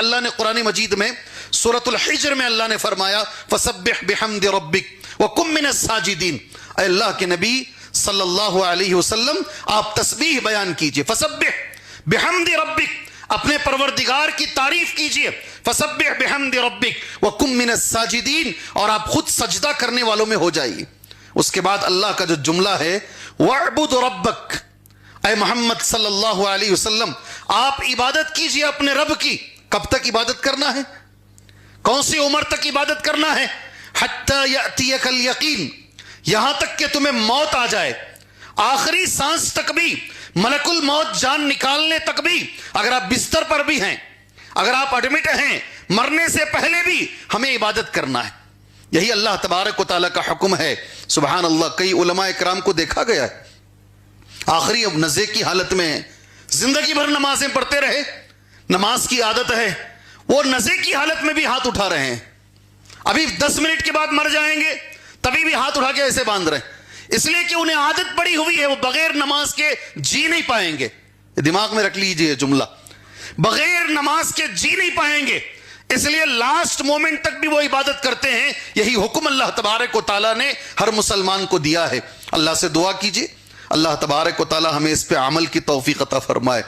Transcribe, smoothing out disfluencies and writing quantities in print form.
اللہ نے قرآن مجید میں سورۃ الحجر میں اللہ نے فرمایا فسبح بحمد ربک وکن من الساجدین. اے اللہ کے نبی صلی اللہ علیہ وسلم آپ تسبیح بیان کیجئے. فسبح بحمد ربک اپنے پروردگار کی تعریف کیجئے. فسبح بحمد ربک وکن من الساجدین اور آپ خود سجدہ کرنے والوں میں ہو جائیے. اس کے بعد اللہ کا جو جملہ ہے وَاعْبُدْ رَبَّكَ، اے محمد صلی اللہ علیہ وسلم آپ عبادت کیجئے اپنے رب کی. کب تک عبادت کرنا ہے؟ کون سی عمر تک عبادت کرنا ہے؟ حَتَّى يَأْتِيَكَ الْيَقِينَ، یہاں تک کہ تمہیں موت آ جائے. آخری سانس تک بھی، ملک الموت جان نکالنے تک بھی، اگر آپ بستر پر بھی ہیں، اگر آپ ایڈمٹ ہیں، مرنے سے پہلے بھی ہمیں عبادت کرنا ہے. یہی اللہ تبارک و تعالیٰ کا حکم ہے. سبحان اللہ. کئی علماء اکرام کو دیکھا گیا ہے آخری اب نزے کی حالت میں زندگی بھر نمازیں پڑھتے رہے، نماز کی عادت ہے، وہ نزے کی حالت میں بھی ہاتھ اٹھا رہے ہیں. ابھی 10 منٹ کے بعد مر جائیں گے تبھی بھی ہاتھ اٹھا کے ایسے باندھ رہے ہیں، اس لیے کہ انہیں عادت پڑی ہوئی ہے، وہ بغیر نماز کے جی نہیں پائیں گے. دماغ میں رکھ لیجئے جملہ، بغیر نماز کے جی نہیں پائیں گے، اس لیے لاسٹ مومنٹ تک بھی وہ عبادت کرتے ہیں. یہی حکم اللہ تبارک و تعالیٰ نے ہر مسلمان کو دیا ہے. اللہ سے دعا کیجئے اللہ تبارک و تعالیٰ ہمیں اس پہ عمل کی توفیق عطا فرمائے.